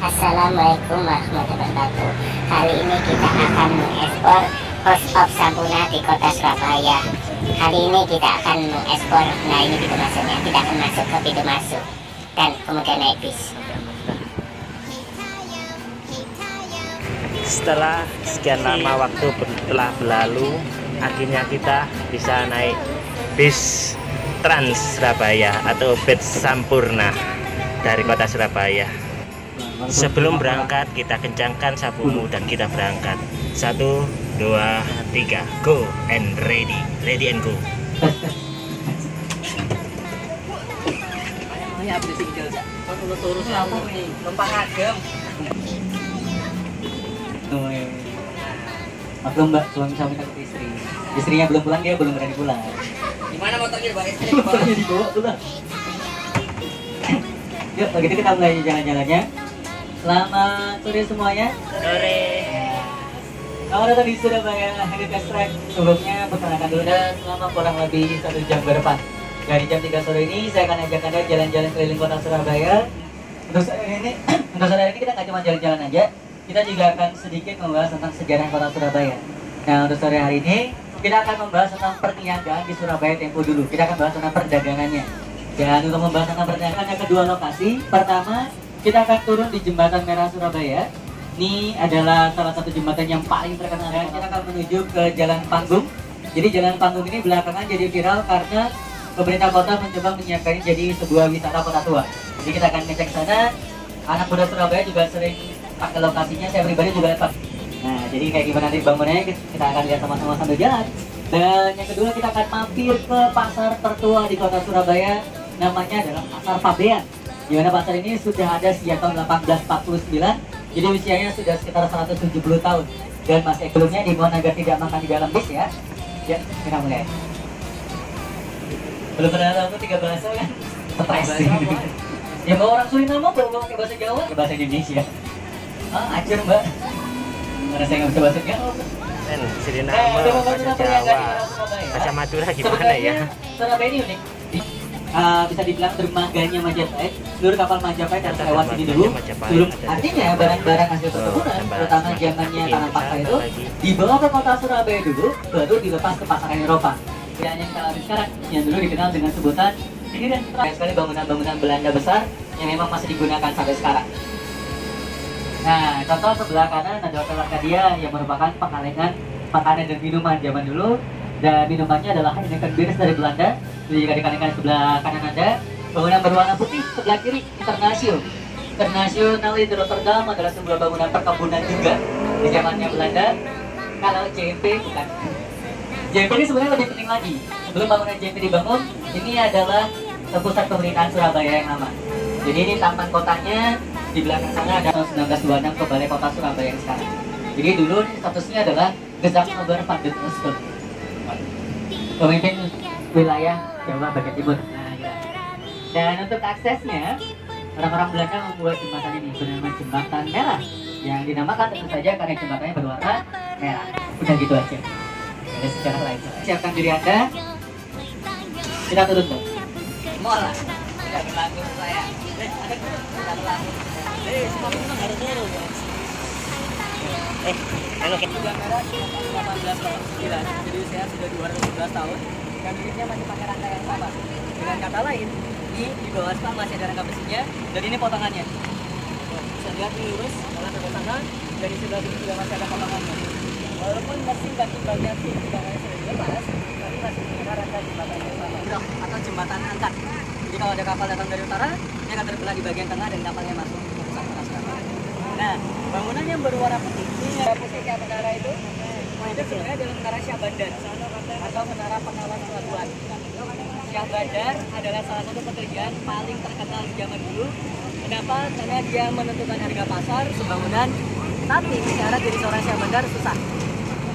Assalamualaikum warahmatullahi wabarakatuh. Kali ini kita akan mengekspor House of Sampurna di kota Surabaya. Kali ini kita akan mengekspor. Nah, ini pintu masuknya. Kita akan masuk ke pintu masuk dan kemudian naik bis. Setelah sekian lama waktu telah berlalu, akhirnya kita bisa naik bis Trans Surabaya atau bis Sampurna dari kota Surabaya. Sebelum berangkat, kita kencangkan sapumu dan kita berangkat. 1, 2, 3, go and ready and go. Belum mbak, suami sampai takut istri. Istrinya belum pulang, dia belum berani pulang. Gimana motornya mbak? Istri Motornya dibawa pulang. Yuk, begitu kita mulai jalan-jalannya. Selamat sore semuanya. Sore. Selamat datang di Surabaya Heritage Track. Sebelumnya perkenalkan dulu dan selama kurang lebih 1 jam ke depan. Dari jam 3 sore ini saya akan ajak Anda jalan-jalan keliling kota Surabaya. Untuk saat ini kita nggak cuma jalan-jalan aja, kita juga akan sedikit membahas tentang sejarah kota Surabaya. Nah, untuk sore hari ini kita akan membahas tentang perniagaan di Surabaya tempo dulu. Kita akan bahas tentang perdagangannya. Dan untuk membahas tentang perdagangan ada kedua lokasi. Pertama, kita akan turun di Jembatan Merah Surabaya. Ini adalah salah satu jembatan yang paling terkenal. Dan kita akan menuju ke Jalan Panggung. Jadi Jalan Panggung ini belakangan jadi viral karena pemerintah kota mencoba menyiapkannya jadi sebuah wisata kota tua. Jadi kita akan ngecek sana. Anak muda Surabaya juga sering pakai lokasinya. Saya pribadi juga dapat. Nah, jadi kayak gimana nanti bangunannya kita akan lihat sama-sama sambil jalan. Dan yang kedua kita akan mampir ke pasar tertua di kota Surabaya. Namanya adalah Pasar Fabian. Di mana pasar ini sudah ada sejak tahun 1849, jadi usianya sudah sekitar 170 tahun. Dan masih sebelumnya diimbauan agar tidak makan di dalam bis ya. Ya, kita mulai. Belum pernah tahu 3 bahasa kan? Stres. Ya bawa orang Suriname mau bawa ke bahasa Jawa, ke bahasa Indonesia. Acur mbak. Karena saya nggak bisa bahasa Jawa. Suriname, bahasa Jawa, bahasa Madura gimana ya? Surabaya ini unik. Bisa dibilang dermaganya Majapahit. Seluruh kapal Majapahit yang lewat sini dulu. Sebelum artinya barang-barang hasil perkebunan, terutama zamannya tanah paksa itu dibawa ke kota Surabaya dulu, baru dilepas ke pasaran Eropa. Yang kita alami sekarang, yang dulu dikenal dengan sebutan ini dan banyak sekali bangunan-bangunan Belanda besar yang memang masih digunakan sampai sekarang. Nah, contoh sebelah kanan ada Hotel Arcadia yang merupakan pengalengan makanan dan minuman zaman dulu. Dan minumannya adalah Heineken Beers dari Belanda. Jika dikalikan sebelah kanan Anda, bangunan berwarna putih sebelah kiri Internasional di Rotterdam adalah sebuah bangunan perkebunan juga di zamannya Belanda. Kalau JMP bukan. JMP ini sebenarnya lebih penting lagi. Sebelum bangunan JMP dibangun, ini adalah pusat pemerintahan Surabaya yang lama. Jadi ini taman kotanya, di belakang sana ada tahun 1926 ke Balai Kota Surabaya yang sekarang. Jadi dulu statusnya adalah Gezang Ober van den Oosten, pemimpin wilayah Jawa bagian timur. Nah, ya. Dan untuk aksesnya, orang-orang Belanda membuat jembatan ini bernama Jembatan Merah, yang dinamakan tentu saja karena jembatannya berwarna merah. Udah gitu aja. Ada sejarah lain. Siapkan diri Anda. Kita turun tuh. Mola. Tidak berlaku saya. Ada tidak berlaku. Semua orang harus turun. Juga merah 1889. Jadi saya sudah 211 tahun. Dan bibitnya masih pakai rangka yang sama. Dengan kata lain, di bawah stang masih ada rangka besinya. Dan ini potongannya. Bisa lihat ini lurus, jalan ke sana. Dan di sebelah sini juga masih ada potongannya. Walaupun mesin dan timbangnya sih timbangnya sudah dilepas, tapi masih menggunakan rangka jembatan yang sama. Atau jembatan angkat. Jadi kalau ada kapal datang dari utara, ini akan terbelah di bagian tengah dan kapalnya masuk ke pusat kota Surabaya. Nah, bangunan yang berwarna putih, ini putih kayak menara itu sebenarnya adalah menara Syah Bandar atau menara pengawas pelabuhan. Syah Bandar adalah salah satu pekerjaan paling terkenal di zaman dulu. Kenapa? Karena dia menentukan harga pasar pembangunan. Tapi syarat jadi seorang Syah Bandar susah.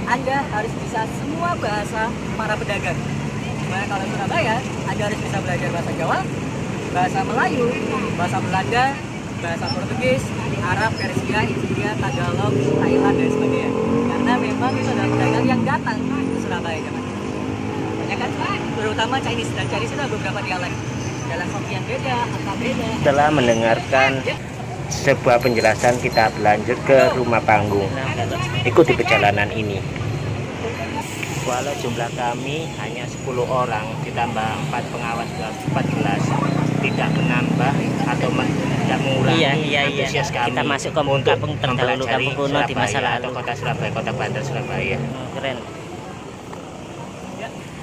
Anda harus bisa semua bahasa para pedagang. Nah, kalau Surabaya, Anda harus bisa belajar bahasa Jawa, bahasa Melayu, bahasa Belanda, bahasa Portugis, Arab, Persia, India, Tagalog, Thailand, dan sebagainya. Karena memang itu adalah pedagang yang datang ke Surabaya zaman itu. Banyak kan? Terutama Chinese, dan Chinese itu ada beberapa dialek. Dalam kopi yang beda, angka beda. Setelah mendengarkan sebuah penjelasan, kita berlanjut ke rumah panggung. Ikuti perjalanan ini. Walau jumlah kami hanya 10 orang ditambah 4 pengawas 14, tidak menambah atau tidak mengurangi antusias kami. Kita masuk ke untuk kampung terdahulu, kampung kuno di masa lalu atau kota Surabaya, kota Bandar Surabaya. Keren.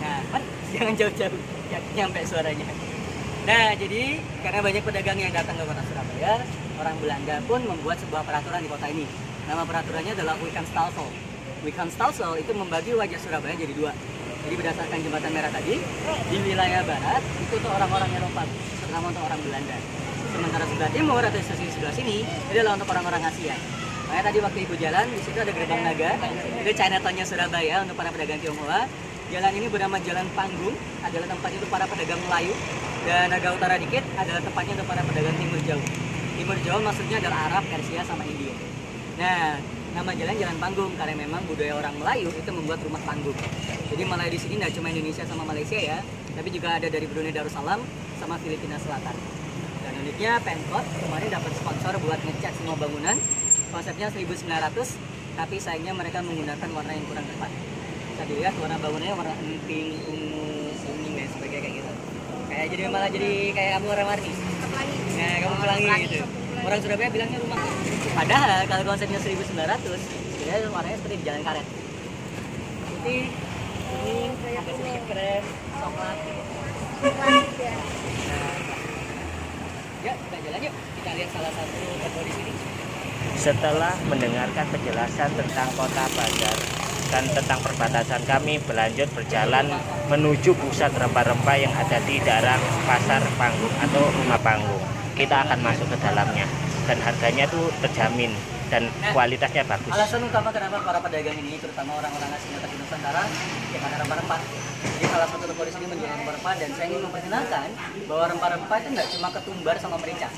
Nah, jangan jauh-jauh, nyampe suaranya. Nah, jadi karena banyak pedagang yang datang ke kota Surabaya, orang Belanda pun membuat sebuah peraturan di kota ini. Nama peraturannya adalah Wikhanstelsel. Wikhanstelsel itu membagi wajah Surabaya jadi dua. Jadi berdasarkan jembatan merah tadi, di wilayah barat itu tuh orang-orang Eropa, terutama untuk orang Belanda. Sementara sebelah timur atau sisi sebelah sini itu adalah untuk orang-orang Asia. Makanya tadi waktu ibu jalan, di situ ada gerbang naga, itu Chinatown-nya Surabaya untuk para pedagang Tionghoa. Jalan ini bernama Jalan Panggung, adalah tempat itu para pedagang Melayu. Dan agak utara dikit adalah tempatnya untuk para pedagang Timur Jauh. Timur Jauh maksudnya adalah Arab, Persia, sama India. Nah, nama jalan Jalan Panggung karena memang budaya orang Melayu itu membuat rumah panggung. Jadi Melayu di sini tidak cuma Indonesia sama Malaysia ya, tapi juga ada dari Brunei Darussalam sama Filipina Selatan. Dan uniknya Pemkot kemarin dapat sponsor buat ngecat semua bangunan. Konsepnya 1900, tapi sayangnya mereka menggunakan warna yang kurang tepat. Bisa dilihat warna bangunannya warna pink, ungu, kuning dan sebagainya kayak gitu. Kayak jadi malah jadi kayak kamu warna-warni. Nah, kamu pelangi gitu. Orang Surabaya bilangnya rumah. Padahal kalau konsepnya 1900, sebenarnya warnanya seperti di Jalan Karet. Putih, kuning, agak sedikit keren, coklat. Nah, ya kita jalan yuk. Kita lihat salah satu toko di sini. Setelah mendengarkan penjelasan tentang kota Bandar dan tentang perbatasan, kami berlanjut berjalan menuju pusat rempah-rempah yang ada di daerah Pasar Panggung atau Rumah Panggung. Kita akan masuk ke dalamnya dan harganya tuh terjamin dan kualitasnya bagus. Alasan utama kenapa para pedagang ini, terutama orang-orang asing atau di Nusantara, ya karena rempah-rempah. Jadi salah satu toko di sini menjual rempah-rempah dan saya ingin memperkenalkan bahwa rempah-rempah itu nggak cuma ketumbar sama merica.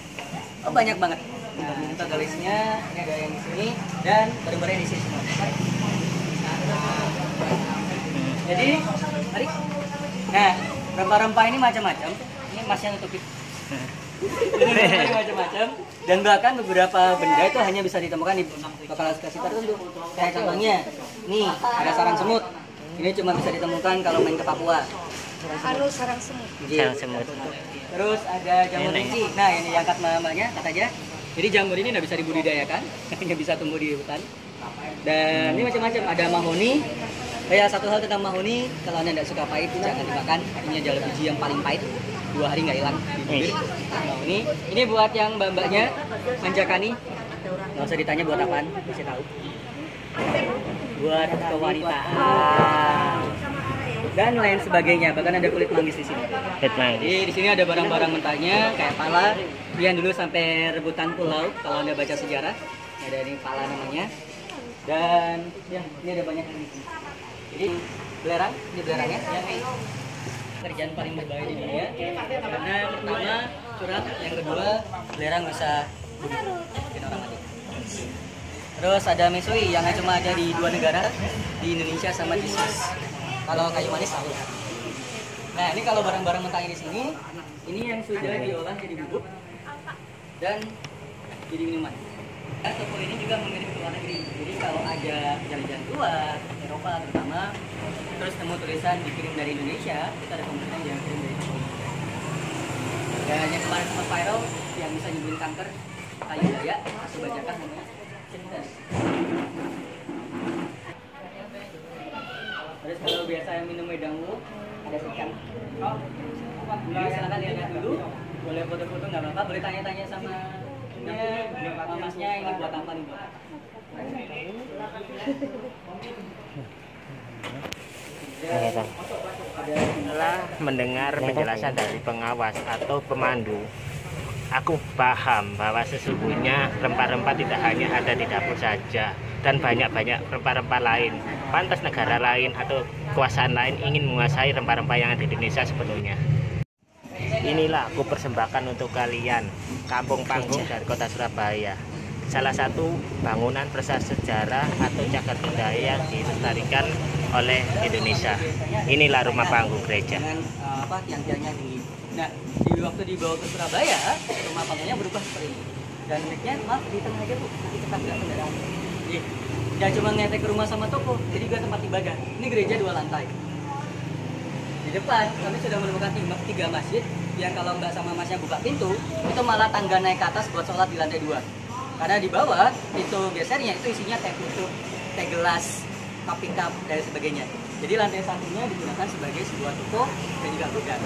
Oh, banyak banget. Kita galisnya, ini ada yang di sini dan barang-barang di sini semua. Jadi, mari. Nah, rempah-rempah ini macam-macam. Ini Mas yang nutupin. Ini macam-macam dan bahkan beberapa benda itu hanya bisa ditemukan di lokasi tertentu. Kayak contohnya, nih ada sarang semut. Ini cuma bisa ditemukan kalau main ke Papua. Sarang semut. Sarang semut. Terus ada jamur rinci. Nah, ini diangkat mamanya katanya. Jadi jamur ini nggak bisa dibudidayakan, hanya bisa tumbuh di hutan. Dan ini macam-macam. Ada mahoni. Ya, satu hal tentang mahoni, kalau Anda tidak suka pahit, jangan dimakan. Ini adalah biji yang paling pahit. 2 hari nggak hilang di bibir. Mahoni. Ini buat yang mbak-mbaknya, manjakani. Nggak usah ditanya buat apaan, bisa tahu. Buat kewanitaan. Dan lain sebagainya. Bahkan ada kulit manggis di sini. Jadi di sini ada barang-barang mentahnya kayak pala. Yang dulu sampai rebutan pulau. Kalau Anda baca sejarah, ada ini pala namanya. Dan ya, ini ada banyak yang di sini. Jadi belerang, ini belerangnya. Kerjaan paling berbahaya di dunia. Karena pertama curang, yang kedua belerang bisa bikin orang mati. Terus ada mesui yang cuma ada di 2 negara, di Indonesia sama di Swiss. Kalau kayu manis tahu. Nah, ini kalau barang-barang mentahnya di sini, ini yang sudah diolah jadi bubuk dan jadi minuman. Nah, toko ini juga mengirim ke luar negeri. Jadi kalau ada jalan-jalan keluar, Eropa terutama, terus temu tulisan dikirim dari Indonesia, kita ada kemungkinan yang kirim dari toko ini. Dan yang kemarin sempat viral, yang bisa nyembuhin kanker, kayu daya, asuh bajakan namanya. Terus kalau biasa yang minum wedang lu, ada sekian. Jadi silakan lihat dulu, boleh foto-foto nggak apa-apa, boleh tanya-tanya sama masnya ini buat apa nih buat? Setelah mendengar penjelasan dari pengawas atau pemandu, aku paham bahwa sesungguhnya rempah-rempah tidak hanya ada di dapur saja dan banyak-banyak rempah-rempah lain. Pantas negara lain atau kekuasaan lain ingin menguasai rempah-rempah yang ada di Indonesia sepenuhnya. Inilah aku persembahkan untuk kalian Kampung Panggung dari kota Surabaya. Salah satu bangunan prasejarah atau cagar budaya yang dilestarikan oleh Indonesia. Inilah Rumah Panggung gereja. Dengan tiang-tiangnya tinggi. Nah, waktu dibawa ke Surabaya, rumah panggungnya berubah seperti ini. Dan naiknya maaf di tengah aja bu, nanti cepat nggak kendaraan. Jadi nggak cuma ngetek ke rumah sama toko, jadi juga tempat ibadah. Ini gereja 2 lantai. Di depan kami sudah menemukan 3 masjid yang kalau mbak sama masnya buka pintu, itu malah tangga naik ke atas buat sholat di lantai 2. Karena di bawah itu gesernya itu isinya teh tutup, teh gelas, kopi cup dan sebagainya. Jadi lantai satunya digunakan sebagai sebuah toko dan juga gudang.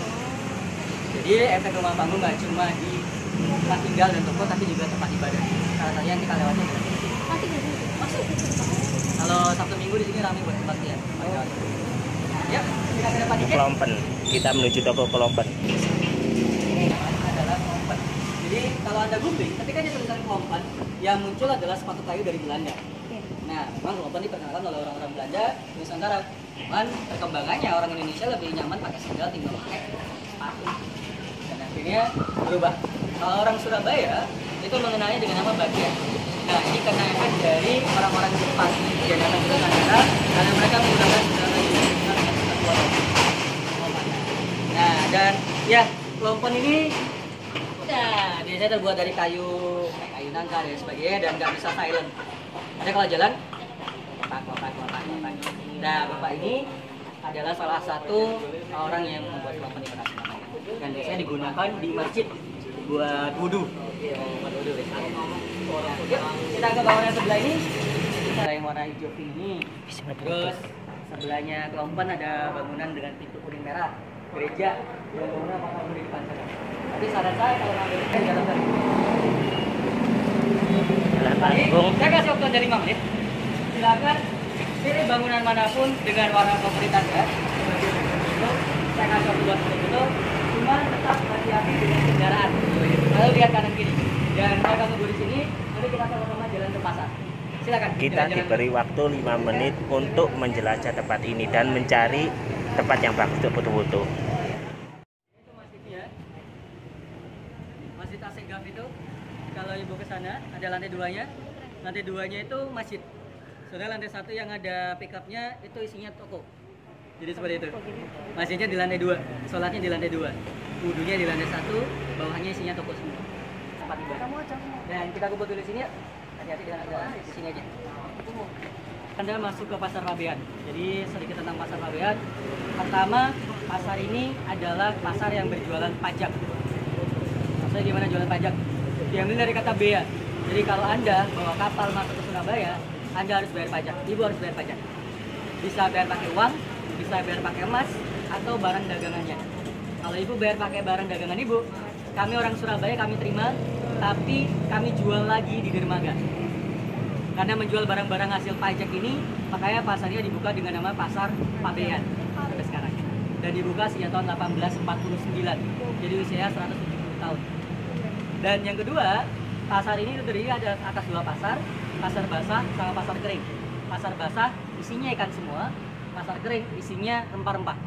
Jadi efek rumah panggung nggak cuma di tempat tinggal dan toko, tapi juga tempat ibadah. Salah satunya yang kita lewati adalah di sini. Masuk. Kalau Sabtu Minggu di sini ramai buat tempat ya. Ya, kita ke depan dikit. Kelompen. Kita menuju toko Kelompen. Ini adalah Kelompen. Jadi kalau Anda googling, ketika dia tulisan Kelompen, yang muncul adalah sepatu kayu dari Belanda. Nah, memang Kelompen diperkenalkan oleh orang-orang Belanda di Nusantara. Cuman perkembangannya orang Indonesia lebih nyaman pakai sandal tinggal pakai sepatu. Dan akhirnya berubah. Kalau orang Surabaya itu mengenalnya dengan nama bagian. Nah, ini karena efek dari orang-orang Jepang yang datang ke Nusantara karena mereka menggunakan sandal Nah, dan ya Kelompen ini biasanya terbuat dari kayu nangka dan sebagainya dan nggak bisa silent. Ada kalau jalan, kotak. Nah, bapak ini adalah salah satu orang yang membuat Kelompen ini dan biasanya digunakan di masjid buat wudhu. Kita ke bawah yang sebelah ini, ada yang warna hijau ini. Terus sebelahnya Kelompen ada bangunan dengan pintu kuning merah, gereja yang bangunan bakal di depan sana. Tapi saran saya kalau ngambil jalan tadi. Jalan panggung. Saya kasih waktu dari 5 menit. Silakan pilih bangunan manapun dengan warna favorit Anda. Saya kasih waktu buat foto-foto. Cuma tetap hati-hati dengan kendaraan. Lalu lihat kanan kiri. Dan saya akan tunggu di sini. Nanti kita sama-sama jalan ke pasar. Silakan. Kita diberi waktu 5 menit untuk menjelajah tempat ini dan mencari tempat yang bagus untuk foto-foto. Itu masjidnya. Masjid Asegaf itu. Kalau ibu ke sana ada lantai 2-nya. Lantai 2-nya itu masjid. Soalnya lantai 1 yang ada pickupnya itu isinya toko. Jadi seperti itu. Masjidnya di lantai 2, sholatnya di lantai 2, wudhunya di lantai 1, bawahnya isinya toko semua. Tempat ibadah. Dan kita kumpul dulu di sini ya. Hati-hati dengan ada di sini aja. Anda masuk ke Pasar Pabean. Jadi sedikit tentang Pasar Pabean. Pertama, pasar ini adalah pasar yang berjualan pajak. Maksudnya gimana jualan pajak? Diambil dari kata bea. Jadi kalau Anda bawa kapal masuk ke Surabaya, Anda harus bayar pajak. Ibu harus bayar pajak. Bisa bayar pakai uang, bisa bayar pakai emas, atau barang dagangannya. Kalau ibu bayar pakai barang dagangan ibu, kami orang Surabaya kami terima, tapi kami jual lagi di dermaga. Karena menjual barang-barang hasil pajak ini, makanya pasarnya dibuka dengan nama Pasar Pabean sampai sekarang. Dan dibuka sejak tahun 1849, jadi usia 170 tahun. Dan yang kedua, pasar ini terdiri ada atas 2 pasar, pasar basah sama pasar kering. Pasar basah isinya ikan semua, pasar kering isinya rempah-rempah.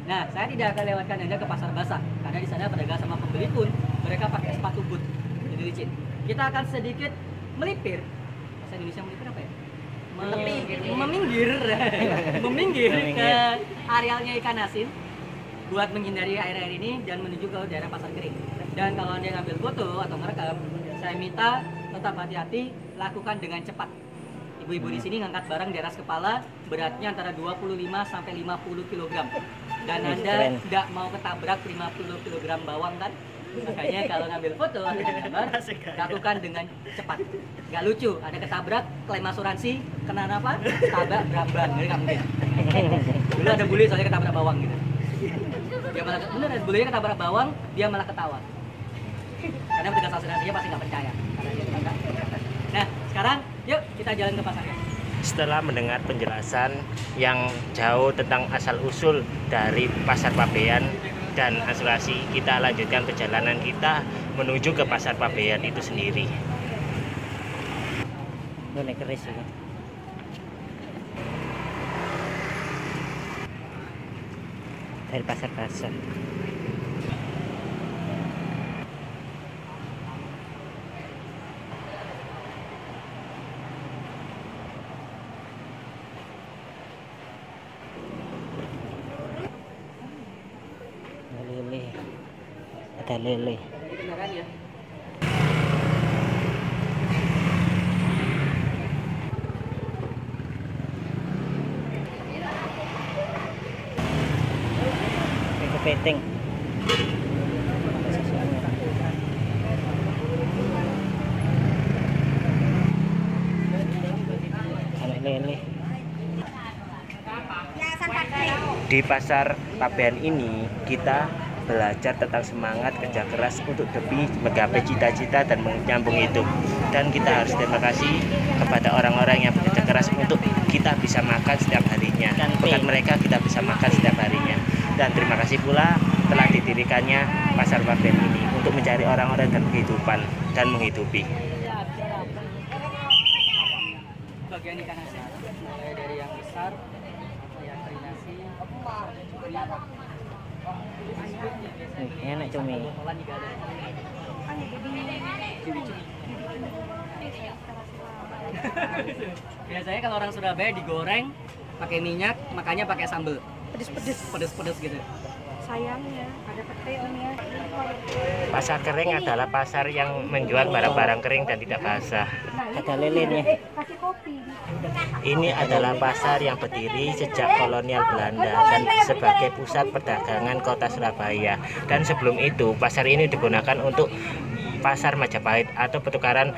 Nah, saya tidak akan lewatkan Anda ke pasar basah karena di sana pedagang sama pembeli pun mereka pakai sepatu boot, jadi licin. Kita akan sedikit melipir. Bahasa Indonesia melipir apa ya? Meminggir ke arealnya ikan asin buat menghindari air-air ini dan menuju ke daerah pasar kering. Dan kalau Anda ngambil foto atau merekam, saya minta tetap hati-hati, lakukan dengan cepat. Ibu-ibu di sini ngangkat barang di atas kepala, beratnya antara 25 sampai 50 kg. Dan Anda tidak mau ketabrak 50 kg bawang kan? Makanya kalau ngambil foto atau gambar, lakukan dengan cepat. Gak lucu, ada ketabrak, klaim asuransi, kena apa? Tabrak berambang, jadi nggak mungkin. Dulu ada bully soalnya ketabrak bawang gitu. Dia malah bener, bullynya ketabrak bawang, dia malah ketawa. Karena petugas asuransinya pasti nggak percaya. Nah, sekarang yuk kita jalan ke pasarnya. Setelah mendengar penjelasan yang jauh tentang asal-usul dari Pasar Pabean dan asuransi, kita lanjutkan perjalanan kita menuju ke Pasar Pabean itu sendiri. Boleh keris ini. Dari pasar-pasar. Lele, ada lele. Beneran ya? kepiting. Anak lele. Di pasar Pabean ini kita belajar tentang semangat kerja keras untuk demi menggapai cita-cita dan menyambung hidup. Dan kita harus terima kasih kepada orang-orang yang bekerja keras untuk kita bisa makan setiap harinya. Dan berkat mereka kita bisa makan setiap harinya. Dan terima kasih pula telah didirikannya pasar Pabean ini untuk mencari orang-orang dan kehidupan dan menghidupi. Bagian ikan asin, mulai dari yang besar, yang terinasi, Enak cumi. Biasanya kalau orang Surabaya digoreng pakai minyak, makanya pakai sambal. Pedes-pedes gitu. Sayangnya ada peteonya. Pasar kering adalah pasar yang menjual barang-barang kering dan tidak basah. Ada lelenya. Kasih kopi. Ini adalah pasar yang berdiri sejak kolonial Belanda dan sebagai pusat perdagangan kota Surabaya. Dan sebelum itu pasar ini digunakan untuk pasar Majapahit atau pertukaran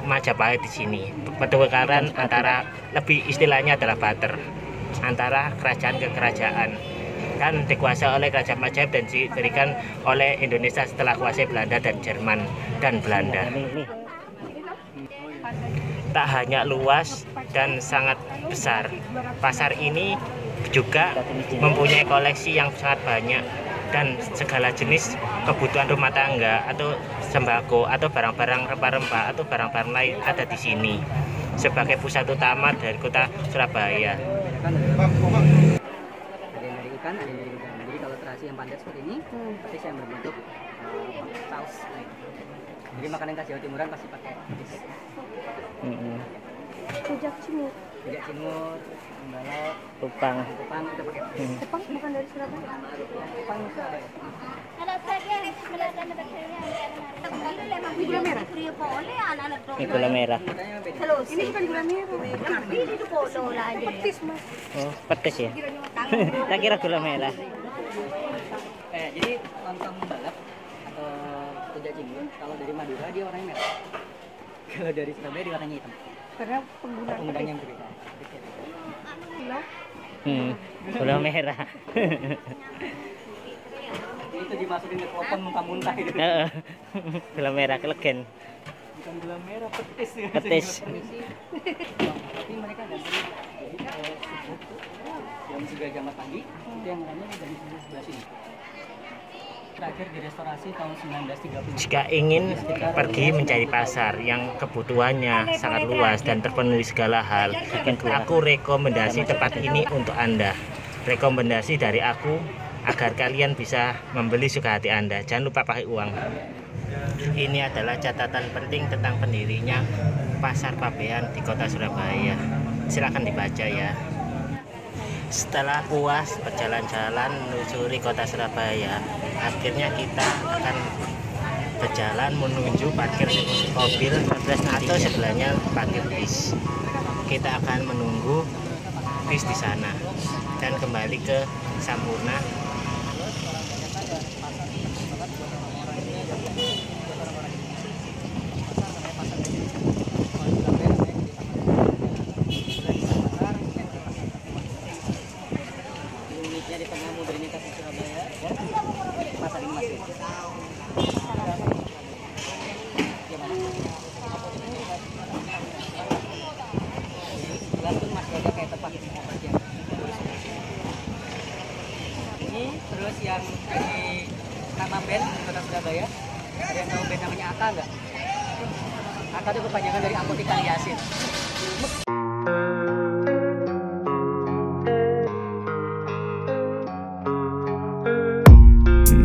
Majapahit di sini. Pertukaran antara, lebih istilahnya adalah barter antara kerajaan ke kerajaan. Kan dikuasai oleh kerajaan Majapahit dan diberikan oleh Indonesia setelah kuasai Belanda dan Jerman dan Belanda. Tak hanya luas dan sangat besar, pasar ini juga mempunyai koleksi yang sangat banyak dan segala jenis kebutuhan rumah tangga atau sembako atau barang-barang rempah-rempah atau barang-barang lain ada di sini sebagai pusat utama dari kota Surabaya. Ada yang dari ikan, ada yang dari udang. Jadi kalau terasi yang padat seperti ini, pasti yang berbentuk saus. Jadi makanan khas Jawa Timuran pasti pakai petis. Rujak cingur. Rujak cingur, balok, Kupang. kupang itu pakai petis. Jepang bukan dari Surabaya. Kupang itu ada. Ini gula merah. Ini gula merah. Mukanya beda. Ini bukan gula merah. Petis mas. Oh, petis ya. Tak kira gula merah. Jadi lontong balap atau rujak cingur, kalau dari Madura dia warnanya merah. Kalau dari Surabaya dia warnanya hitam. Karena penggunaan Penggunaan yang berbeda. Gula merah. Itu dimasukin ke kelopon muntah-muntah itu. Gula merah kelegen. Bukan gula merah, petis. Petis. Tapi mereka ganti jadi kalau subuh tuh jam 3 jam pagi itu yang lainnya dari sebelah sini. Terakhir direstorasi tahun 1930. Jika ingin pergi mencari pasar yang kebutuhannya sangat luas dan terpenuhi segala hal, aku rekomendasi tempat ini untuk Anda. Rekomendasi dari aku agar kalian bisa membeli suka hati Anda. Jangan lupa pakai uang. Ini adalah catatan penting tentang pendirinya Pasar Pabean di kota Surabaya. Silakan dibaca ya. Setelah puas berjalan-jalan menyusuri kota Surabaya, akhirnya kita akan berjalan menuju parkir mobil atau sebelahnya parkir bis. Kita akan menunggu bis di sana dan kembali ke Sampurna. Di tengah modernitas Surabaya, pasar ini masih. Sebelah pun masih ada kayak tempat pengoperasian. Ini terus yang dari nama band kota Surabaya. Ada yang tahu band namanya Aka nggak? Aka itu kepanjangan dari Apotik Yasin.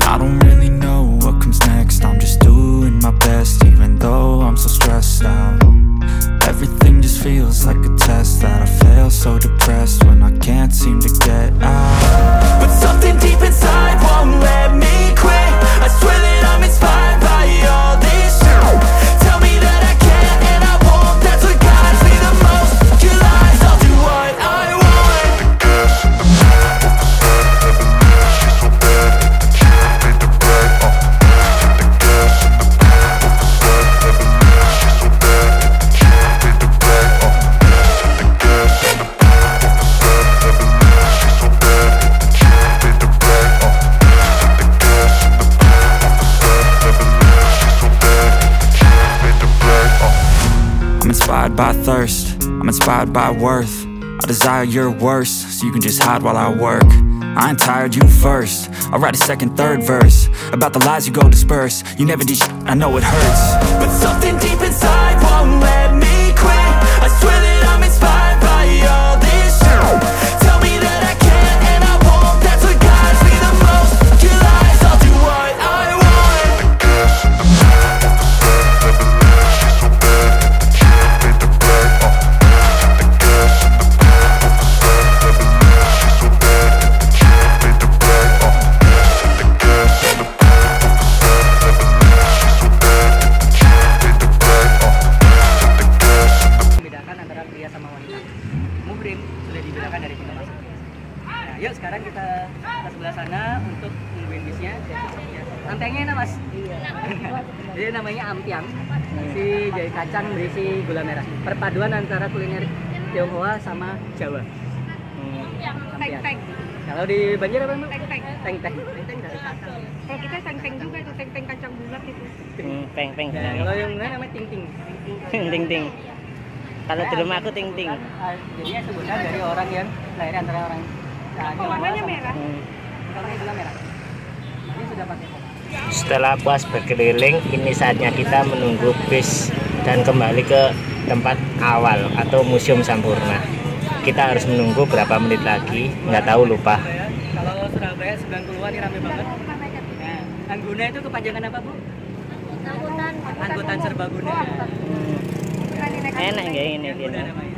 I don't really know what comes next. I'm just doing my best, even though I'm so stressed out. Everything just feels like a test that I fail, so depressed when I can't seem to get out. But something deep inside won't let me quit. I swear that I'm inspired by all this shit. Tell me that I can and I won't. That's what guides me the most. Your lies, I'll do what I want. The gas in the middle of the set, heaven she's so bad. thirst. I'm inspired by worth. I desire your worst, so you can just hide while I work. I ain't tired, you first. I'll write a second, third verse about the lies you go disperse. You never did shit, I know it hurts, but something deep inside won't let me quit. I swear that I'm inspired by all this shit. Tell me that I can't and I won't. That's what guides me the most. Your lies, I'll do what I want. The gas in the back of the sun, never let she's so bad that she made the bag. The gas in the back of the sun, never let she's so bad that she made the bag. The gas in the back of the sun, never let she's so bad that she made the bag. The gas in the Membedakan antara pria sama wanita. Muhrim sudah dibedakan dari pintu masuk. Nah, yuk sekarang kita ke sebelah sana untuk nungguin bisnya. Ampyangnya enak mas. Jadi namanya ampiang. Si jadi kacang berisi gula merah. Perpaduan antara kuliner Tionghoa sama Jawa. Ampiang. Kalau di Banjar apa mbak? Teng-teng. Teng-teng dari kacang. Kalau kita teng-teng juga itu teng-teng kacang bulat itu. Peng. Nah, kalau yang lain namanya ting-ting. Ting. Kalau di rumah aku ting. Jadinya sebutan dari orang yang lahir antara orang Warnanya merah. Warnanya gula merah. Ini sudah pakai kok. Setelah puas berkeliling, ini saatnya kita menunggu bis dan kembali ke tempat awal atau Museum Sampurna. Kita harus menunggu berapa menit lagi, nggak tahu, lupa. Kalau Surabaya 90-an ini rame banget. Nah, Angguna itu kepanjangan apa bu? Angkutan Serbaguna. Enak nggak ini? Angguna namanya.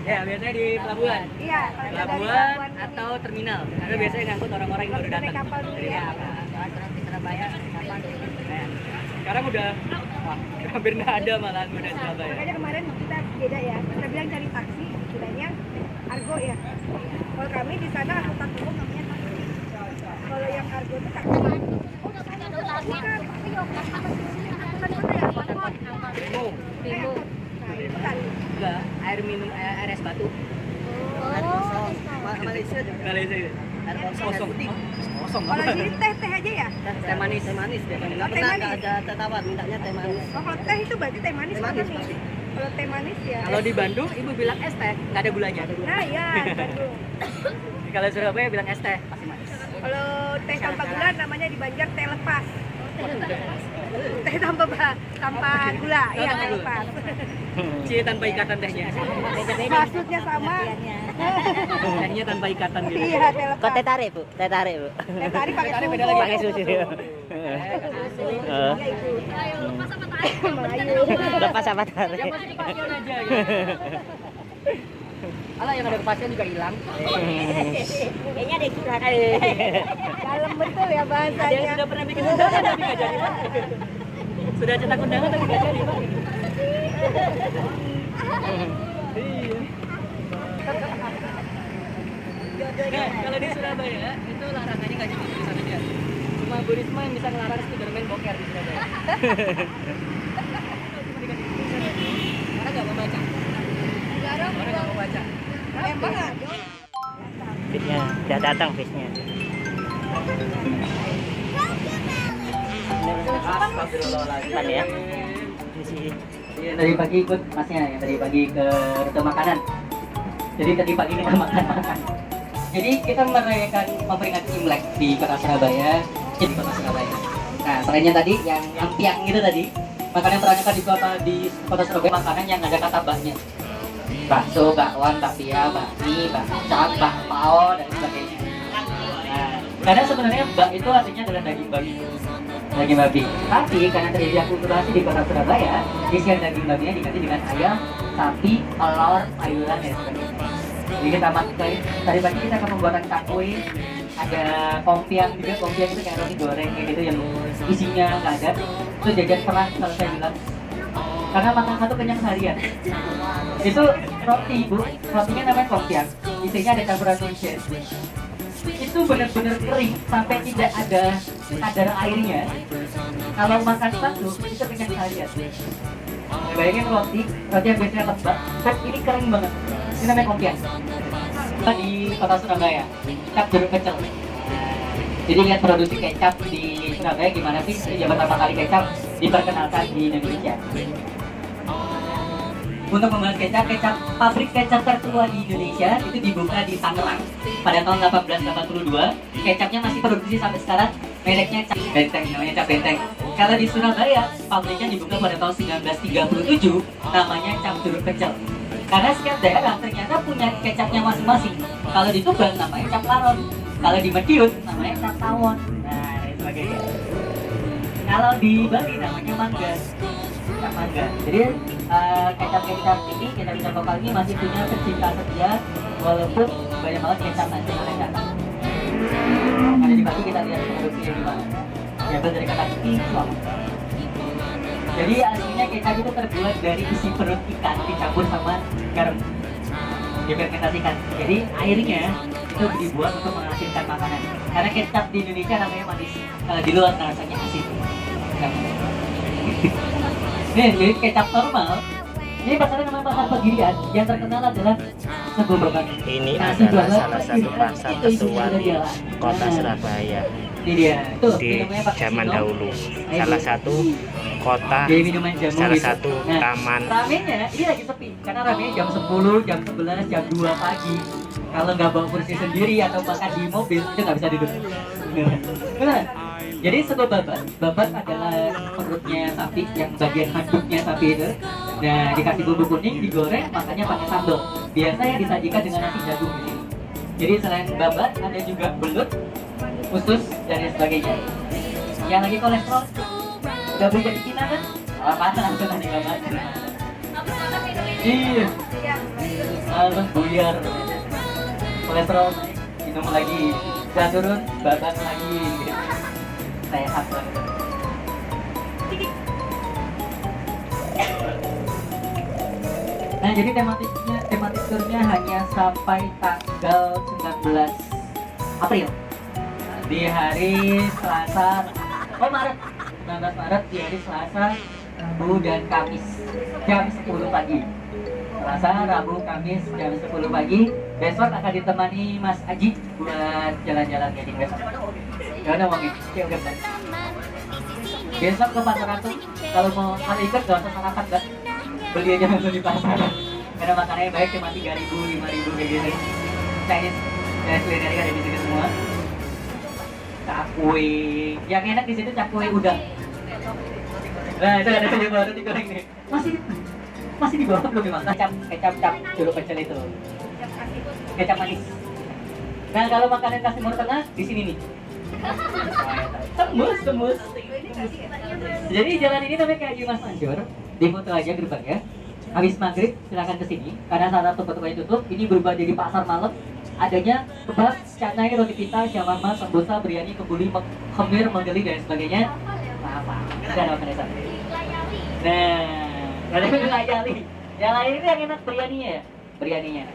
Ya biasanya di pelabuhan. Iya, Pelabuhan atau terminal. Karena biasanya ngangkut orang-orang yang baru datang. kapal dulu ya. Surabaya. Sekarang udah wah, hampir nggak ada malah Angguna Surabaya. Makanya kemarin kita beda ya. Kita bilang cari taksi, bilangnya Argo ya. Kalau kami di sana angkutan umum namanya taksi. Kalau yang Argo itu taksi. Bimo. Enggak, air minum air es batu. Air kosong. Malaysia juga. Malaysia. Air kosong. Kosong. Kalau di teh aja ya. Teh manis deh. Enggak Teh pernah manis. ada teh tawar, mintanya teh manis. Oh, kalau teh itu berarti teh manis mana nih? Kalau teh manis ya. Kalau di Bandung ibu bilang es teh, enggak ada gulanya. Nah ya, Bandung. Kalau Surabaya bilang es teh, pasti manis. Kalau teh tanpa gula namanya di Banjar teh lepas. Teh tanpa gula, iya teh lepas. Cie tanpa ikatan tehnya. Maksudnya sama. Tehnya tanpa ikatan gitu. Iya, teh lepas. Kok teh tarik bu? Teh tarik bu? Teh tarik pakai susu. beda lagi. Pakai susu. Iya, Ibu. Melayu. Lepas apa tarik? Yang masih di pasien aja gitu. Alah yang ada kepastian juga hilang. Kayaknya ada curhat. Dalam betul ya Ada yang bahasanya. sudah pernah bikin undangan tapi nggak jadi pak. Sudah cetak undangan tapi nggak jadi pak. Iya. Nah, kalau di Surabaya itu larangannya nggak cuma tulisan aja. Cuma Bu Risma yang bisa ngelarang Spiderman boker di Surabaya. Karena nggak mau baca. Orang nggak mau baca. Emang ada. Bisnya, udah datang bisnya. Depan ya. Di sini. Iya, tadi pagi ikut masnya yang tadi pagi ke rute makanan. Jadi tadi pagi kita makan. Jadi kita merayakan memperingati Imlek di kota Surabaya, di kota Surabaya. Nah, selainnya tadi yang ampiang gitu tadi, makanan peranakan di kota Surabaya, makanan yang ada kata baknya. Bakso, bakwan, bakpia, bakmi, bakcam, bakpao, dan sebagainya. Nah, karena sebenarnya bak itu artinya adalah daging babi. Daging babi. Tapi karena terjadi akulturasi di kota Surabaya, isian daging babinya diganti dengan ayam, sapi, telur, sayuran, dan sebagainya. Jadi kita masukin, tadi pagi kita akan pembuatan cakwe, ada kompiang juga. Kompiang itu kayak roti goreng kayak gitu yang isinya nggak ada. Itu jajan pernah kalau saya bilang. Karena makan satu kenyang seharian. Itu roti bu, rotinya namanya kompiang. Isinya ada campuran kunyit. Itu benar-benar kering sampai tidak ada kadar airnya. Kalau makan satu itu kenyang seharian. Nah, bayangin roti yang biasanya lembab, tapi ini kering banget. Ini namanya kompiang. Kita di kota Surabaya, cap jeruk kecel. Jadi lihat produksi kecap di Surabaya gimana sih? Ya pertama kali kecap diperkenalkan di Indonesia. untuk membahas kecap. Pabrik kecap tertua di Indonesia itu dibuka di Tangerang pada tahun 1882. Kecapnya masih produksi sampai sekarang, mereknya Cap Benteng, namanya Cap Benteng. Kalau di Surabaya, pabriknya dibuka pada tahun 1937, namanya Cap Jeruk Pecel. Karena setiap daerah ternyata punya kecapnya masing-masing. Kalau di Tuban namanya Cap Laron, kalau di Madiun namanya Cap Tawon, nah dan sebagainya. Kalau di Bali namanya Mangga, Cap Mangga. Jadi kecap-kecap ini, kecap-kecap lokal ini masih punya pecinta setia, walaupun banyak banget kecap nanti mereka. Ada di Bali kita lihat produksinya gimana. Diambil dari kata kiki, suami. Jadi aslinya kecap itu terbuat dari isi perut ikan dicampur sama garam, difermentasikan. Jadi airnya itu dibuat untuk mengasinkan makanan. Karena kecap di Indonesia namanya manis, kalau di luar rasanya asin. Nih, jadi kecap normal. Ini pasarnya namanya pasar Pegirian. Yang terkenal adalah Sego Babat. Ini Nasi adalah babat, salah satu pasar itu isinya tertua ada di jalan. kota Nah, Surabaya ini dia. Tuh, di minumnya pakai zaman sendok. dahulu. Nah, Salah ini. satu kota, Jadi minuman jamu salah gitu. satu Nah, taman. ramenya ini lagi sepi karena ramenya jam 10, jam 11, jam 2 pagi. Kalau nggak bawa kursi sendiri atau bahkan di mobil itu nggak bisa duduk. Benar. Jadi sego babat, babat adalah perutnya sapi yang bagian handuknya sapi itu. Nah, dikasih bumbu kuning, digoreng, makanya pakai sambal. Biasanya disajikan dengan nasi jagung di sini. Jadi selain babat ada juga belut, usus dan lain sebagainya. Yang lagi kolesterol, udah beli dari Cina kan? Apa langsung nanti babat. Iya. Langsung buyar. Kolesterol naik, minum lagi. Udah turun, babat lagi. Sehat banget. Nah, jadi tematik turnya hanya sampai tanggal 19 April. Di hari Selasa, Maret. 19 Maret di hari Selasa, Rabu dan Kamis jam 10 pagi. Selasa, Rabu, Kamis jam 10 pagi. Besok akan ditemani Mas Aji buat jalan-jalan gading besok. Ya udah Wangi, ya udah. Besok ke Pasar Ratu. Kalau ikut gak usah sarapan kan? Beli aja langsung di pasar. Karena makanannya baik cuma 3.000, 5.000 kayak gitu. Chinese kulinernya ada di sini semua. Cakwe, yang enak di situ cakwe udang. Nah itu ada yang baru digoreng nih. Masih di bawah belum dimasak. Kecap jeruk pecel itu. Kecap manis. Nah kalau makanan khas Timur Tengah di sini nih. Tembus. Jadi jalan ini namanya kayak Haji Mas Mansur. Di foto aja gerbangnya. Habis maghrib silakan ke sini. Karena saat toko-tokonya tutup, ini berubah jadi pasar malam. Adanya kebab, canai, roti pita, shawarma, sambosa, biryani, kebuli, khamir, menggeli dan sebagainya. Apa? Ada makanan sana. Nah, ada ngajali. Yang lain ini yang enak biryaninya.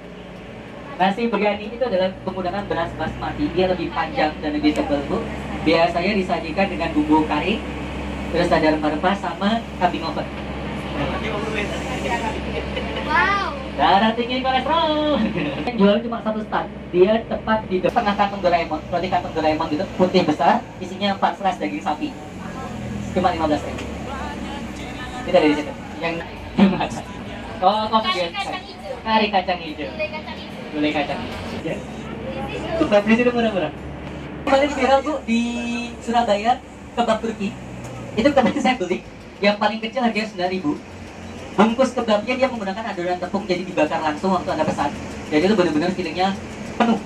Nasi biryani itu adalah penggunaan beras basmati. Dia lebih panjang dan lebih tebal, Bu. Biasanya disajikan dengan bumbu kari, terus ada rempah-rempah sama kambing oven. Wow. Darah tinggi kolesterol. Jual cuma satu stand. Dia tepat di tengah kantong Doraemon, roti kantong Doraemon gitu, putih besar, isinya 4 slice daging sapi. Cuma 15.000. Kita dari situ. Yang ada. Oh, kari kacang hijau. Gulai kacang hijau. Kebab di situ murah-murah. Paling viral Bu di Surabaya, kebab Turki. Itu kebab saya beli. Yang paling kecil harganya 9.000. Bungkus kebabnya dia menggunakan adonan tepung, jadi dibakar langsung waktu Anda pesan. Jadi itu benar-benar feelingnya penuh.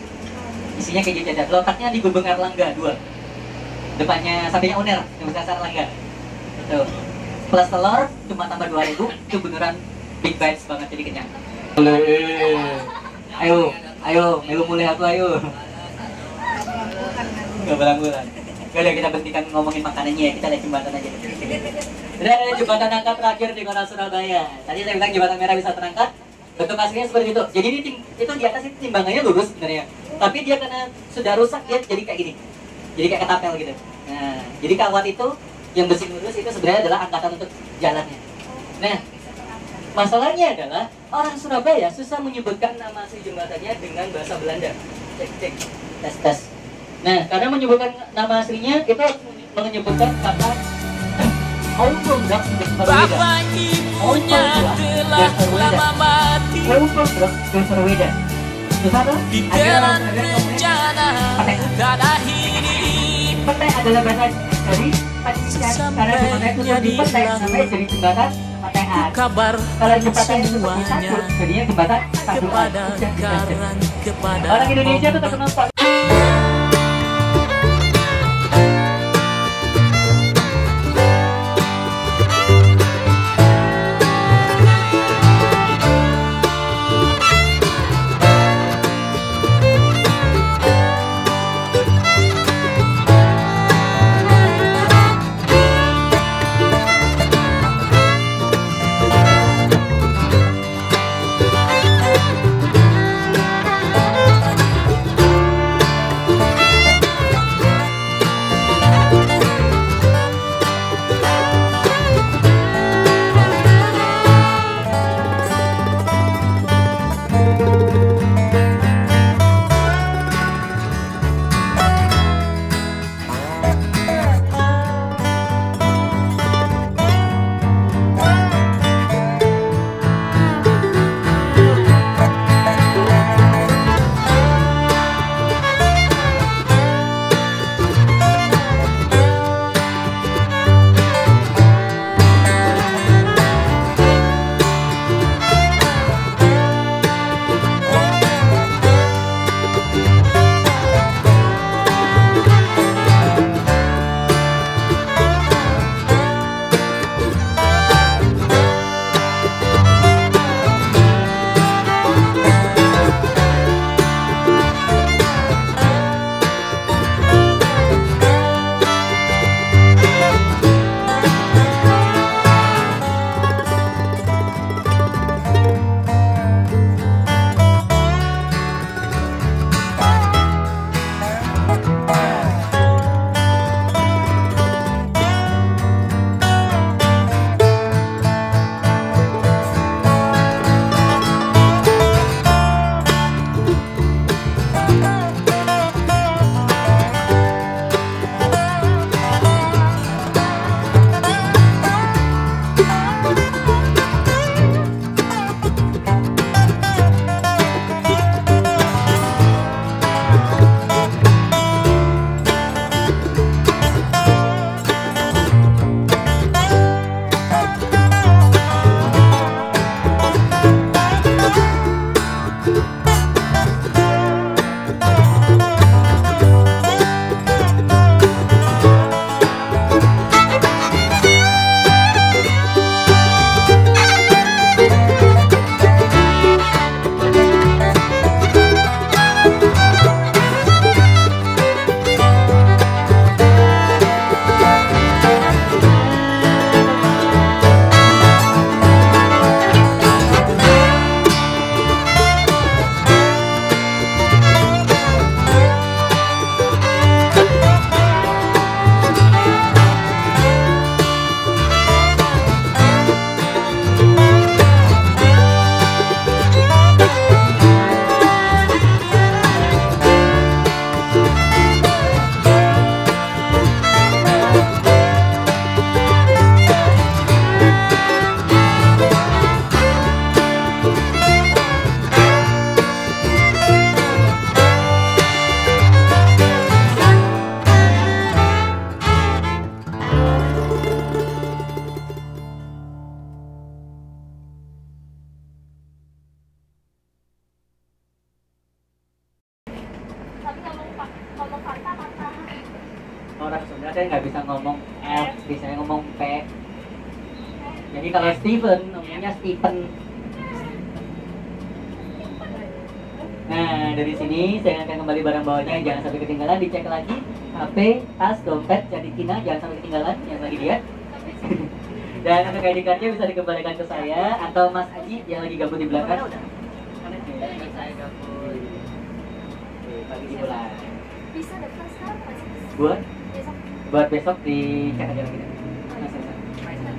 Isinya keju cheddar. Letaknya di Gubeng Erlangga 2. Depannya sampingnya Uner, Universitas Erlangga. Tuh. Plus telur cuma tambah 2.000. Itu beneran big bites banget, jadi kenyang. Ayo, melu mulai aku ayo. Gak beranggulan. Gak ada, kita berhentikan ngomongin makanannya ya, kita lihat jembatan aja. Udah ada jembatan angkat terakhir di kota Surabaya. Tadi saya bilang jembatan merah bisa terangkat. Bentuk aslinya seperti itu. Jadi ini itu di atas itu timbangannya lurus sebenarnya. Tapi dia karena sudah rusak dia jadi kayak gini. Jadi kayak ketapel gitu. Nah, jadi kawat itu yang besi lurus itu sebenarnya adalah angkatan untuk jalannya. Nah, masalahnya adalah orang Surabaya susah menyebutkan nama asli jembatannya dengan bahasa Belanda. Cek, tes. Nah, karena menyebutkan nama aslinya itu menyebutkan kata Overdraft dan Sarweda. Overdraft dan Sarweda. Overdraft dan Sarweda. Susana, ada petai adalah bahasa dari karena di mana itu di petai namanya jadi jembatan petean. Kalau jembatan itu seperti satu, jadinya jembatan saduan. Orang Indonesia itu terkenal orang Sunda saya nggak bisa ngomong F, bisa ngomong P. Jadi kalau Steven, namanya Stephen. Nah, dari sini saya akan kembali barang bawahnya, jangan sampai ketinggalan, dicek lagi HP, tas, dompet, jangan jangan sampai ketinggalan yang lagi lihat. Dan untuk ID card-nya bisa dikembalikan ke saya atau Mas Aji yang lagi gabut di belakang. Saya gabut. Oke, pagi dimulai. Bisa daftar sekarang Buat besok di cek aja lagi.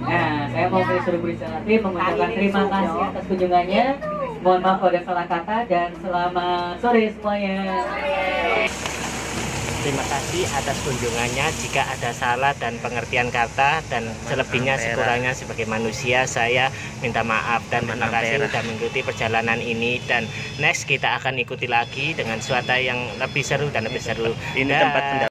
Nah, saya mau disuruh berinisiatif mengucapkan terima kasih atas kunjungannya. Mohon maaf kalau ada salah kata dan selamat sore semuanya. Terima kasih atas kunjungannya. Jika ada salah dan pengertian kata dan selebihnya sekurangnya sebagai manusia, saya minta maaf dan terima kasih sudah mengikuti perjalanan ini. Dan next kita akan ikuti lagi dengan suatu yang lebih seru dan lebih seru. Ini tempat